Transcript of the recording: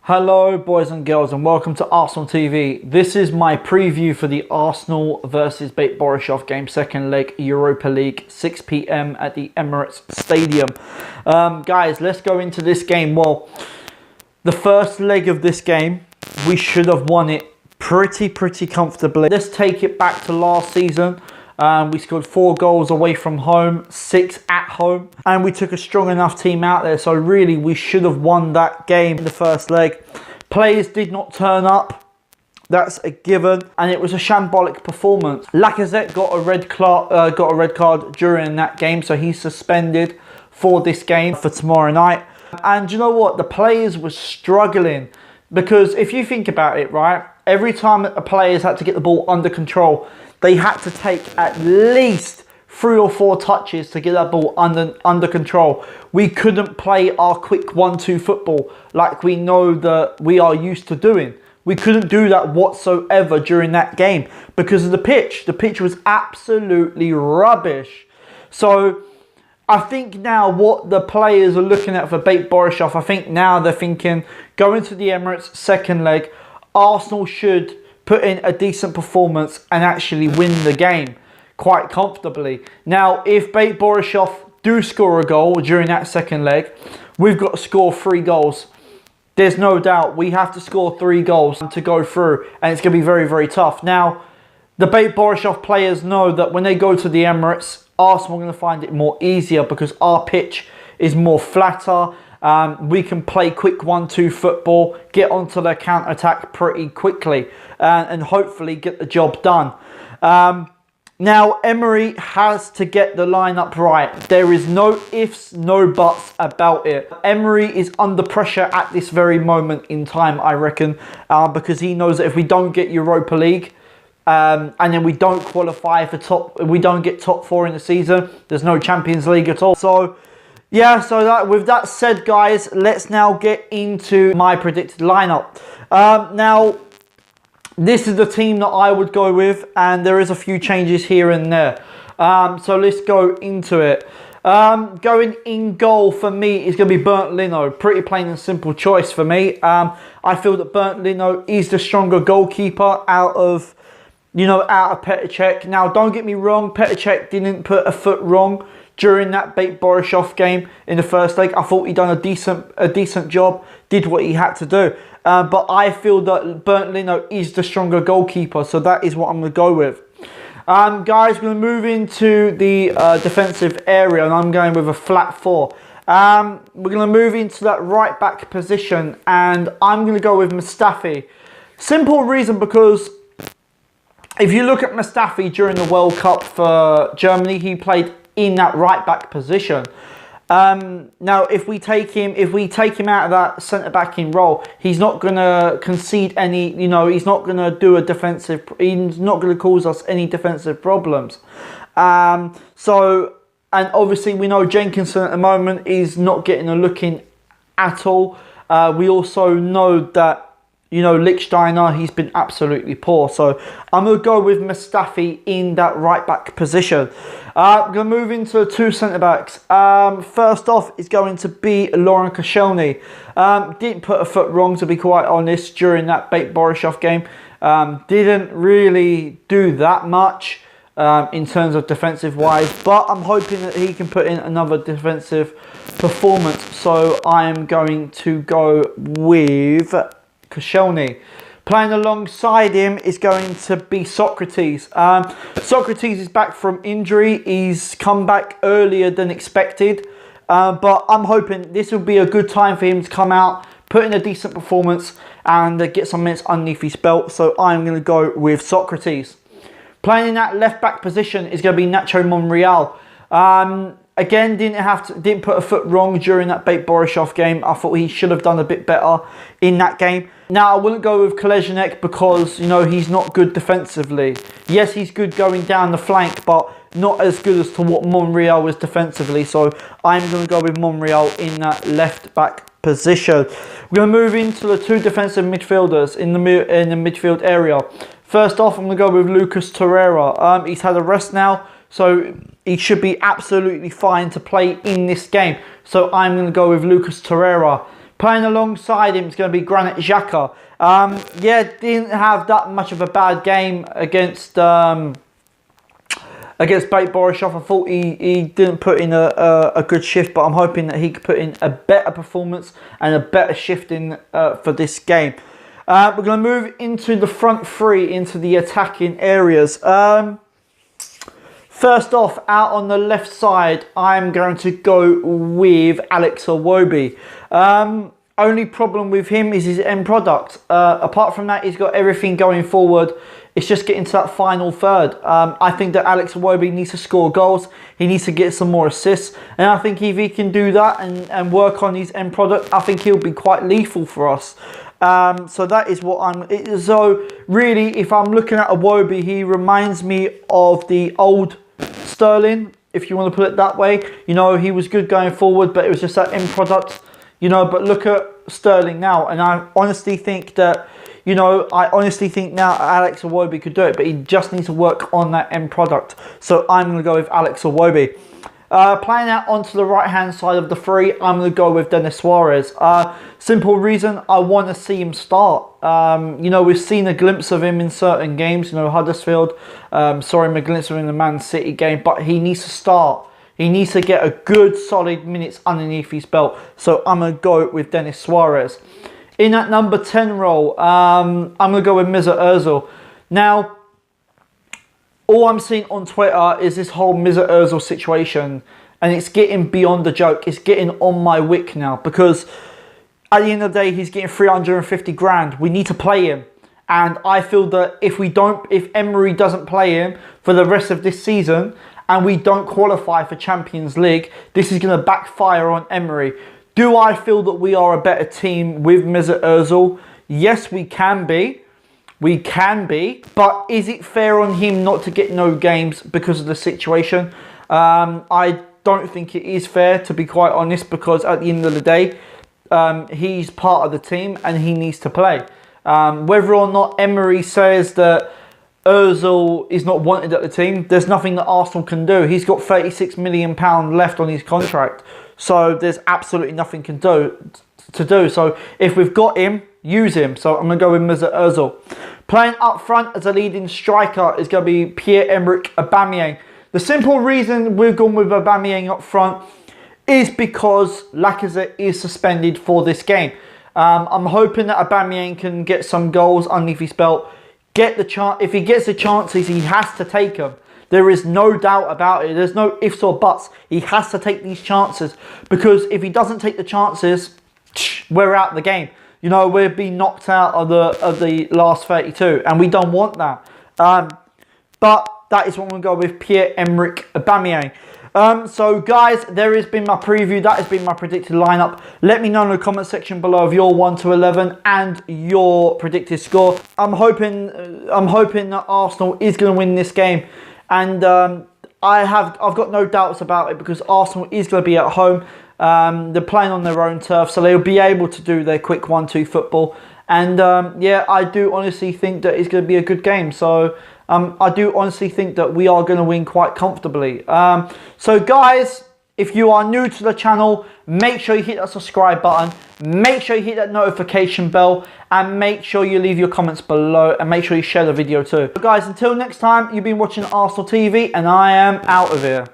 Hello boys and girls and welcome to Arsenal TV. This is my preview for the Arsenal versus Bate Borisov game, second leg Europa League, 6 p.m. at the Emirates Stadium. Guys, let's go into this game. Well, the first leg of this game, we should have won it pretty comfortably. Let's take it back to last season. We scored 4 goals away from home, 6 at home, and we took a strong enough team out there. So really, we should have won that game in the first leg. Players did not turn up. That's a given, and it was a shambolic performance. Lacazette got a red card during that game, so he's suspended for this game for tomorrow night. And you know what? The players were struggling because if you think about it, right, every time that the players had to get the ball under control, they had to take at least 3 or 4 touches to get that ball under control. We couldn't play our quick 1-2 football like we know that we are used to doing. We couldn't do that whatsoever during that game because of the pitch. The pitch was absolutely rubbish. So I think now what the players are looking at for Bate Borisov, I think now they're thinking, going to the Emirates second leg, Arsenal should put in a decent performance and actually win the game quite comfortably. Now, if Bate Borisov do score a goal during that second leg, we've got to score 3 goals. There's no doubt we have to score 3 goals to go through, and it's going to be very tough. Now, the Bate Borisov players know that when they go to the Emirates, Arsenal are going to find it more easier because our pitch is more flatter. We can play quick 1-2 football, get onto their counter-attack pretty quickly, and hopefully get the job done. Now, Emery has to get the lineup right. There is no ifs, no buts about it. Emery is under pressure at this very moment in time, I reckon, because he knows that if we don't get Europa League, and then we don't qualify for we don't get top 4 in the season, there's no Champions League at all. So yeah, so with that said, guys, let's now get into my predicted lineup. Now, this is the team that I would go with, and there is a few changes here and there. So let's go into it. Going in goal for me is going to be Bernd Leno. Pretty plain and simple choice for me. I feel that Bernd Leno is the stronger goalkeeper out of Petr Cech. Now, don't get me wrong, Petr Cech didn't put a foot wrong during that Bate Borisov game in the first leg. I thought he'd done a decent job, did what he had to do. But I feel that Bernd Leno is the stronger goalkeeper, so that is what I'm going to go with. Guys, we're going to move into the defensive area, and I'm going with a flat 4. We're going to move into that right back position, and I'm going to go with Mustafi. Simple reason because if you look at Mustafi during the World Cup for Germany, he played in that right back position. Now, if we take him out of that centre backing role, he's not going to concede any. He's not going to do a defensive. He's not going to cause us any defensive problems. And obviously we know Jenkinson at the moment is not getting a look in at all. We also know that Lichtsteiner, he's been absolutely poor. So I'm going to go with Mustafi in that right back position. I'm going to move into 2 centre backs. First off is going to be Laurent Koscielny. Didn't put a foot wrong, to be quite honest, during that Bate Borisov game. Didn't really do that much in terms of defensive wise, but I'm hoping that he can put in another defensive performance. So I am going to go with Koscielny. Playing alongside him is going to be Socrates. Socrates is back from injury. He's come back earlier than expected. But I'm hoping this will be a good time for him to come out, put in a decent performance, and get some minutes underneath his belt. So I'm going to go with Socrates. Playing in that left back position is going to be Nacho Monreal. Again, didn't put a foot wrong during that Bate Borisov game. I thought he should have done a bit better in that game. Now, I wouldn't go with Koležník because, he's not good defensively. Yes, he's good going down the flank, but not as good as to what Monreal is defensively. So I'm going to go with Monreal in that left back position. We're going to move into the 2 defensive midfielders in the midfield area. First off, I'm going to go with Lucas Torreira. He's had a rest now, so he should be absolutely fine to play in this game. So I'm going to go with Lucas Torreira. Playing alongside him is going to be Granit Xhaka. Yeah, didn't have that much of a bad game against Bate Borisov. I thought he didn't put in a good shift, but I'm hoping that he could put in a better performance and a better shift in for this game. We're going to move into the front three, into the attacking areas. First off, out on the left side, I'm going to go with Alex Iwobi. Only problem with him is his end product. Apart from that, he's got everything going forward. It's just getting to that final third. I think that Alex Iwobi needs to score goals. He needs to get some more assists. And I think if he can do that and work on his end product, I think he'll be quite lethal for us. So that is what so really, if I'm looking at Iwobi, he reminds me of the old Sterling, if you want to put it that way. You know, he was good going forward, but it was just that end product. You know, but look at Sterling now, and I honestly think that, you know, now Alex Iwobi could do it, but he just needs to work on that end product. So I'm going to go with Alex Iwobi. Playing out onto the right-hand side of the three, I'm going to go with Denis Suarez. Simple reason, I want to see him start. You know, we've seen a glimpse of him in certain games, you know, Huddersfield. A glimpse of him in the Man City game, but he needs to start. He needs to get a good solid minutes underneath his belt. So I'm going to go with Denis Suarez. In that number 10 role, I'm going to go with Mesut Ozil. Now, all I'm seeing on Twitter is this whole Mesut Ozil situation. And it's getting beyond the joke. It's getting on my wick now. Because at the end of the day, he's getting 350 grand. We need to play him. And I feel that if Emery doesn't play him for the rest of this season, and we don't qualify for Champions League, this is going to backfire on Emery. Do I feel that we are a better team with Mesut Ozil? Yes, we can be. We can be. But is it fair on him not to get no games because of the situation? I don't think it is fair, to be quite honest, because at the end of the day, he's part of the team and he needs to play. Whether or not Emery says that Ozil is not wanted at the team, there's nothing that Arsenal can do. He's got £36 million left on his contract. So there's absolutely nothing to do. So if we've got him, use him. So I'm going to go with Mesut Ozil. Playing up front as a leading striker is going to be Pierre-Emerick Aubameyang. The simple reason we've gone with Aubameyang up front is because Lacazette is suspended for this game. I'm hoping that Aubameyang can get some goals underneath his belt. If he gets the chances, he has to take them. There is no doubt about it. There's no ifs or buts. He has to take these chances, because if he doesn't take the chances, we're out of the game. You know, we'll be knocked out of the last 32, and we don't want that. But that is what I'm going to go with, Pierre-Emerick Aubameyang. So guys, there has been my preview. That has been my predicted lineup. Let me know in the comment section below of your 1 to 11 and your predicted score. I'm hoping that Arsenal is going to win this game, and I've got no doubts about it, because Arsenal is going to be at home. They're playing on their own turf, so they'll be able to do their quick 1-2 football. And yeah, I do honestly think that it's going to be a good game. So I do honestly think that we are going to win quite comfortably. So guys, if you are new to the channel, make sure you hit that subscribe button, make sure you hit that notification bell, and make sure you leave your comments below, and make sure you share the video too. So guys, until next time, you've been watching Arsenal TV, and I am out of here.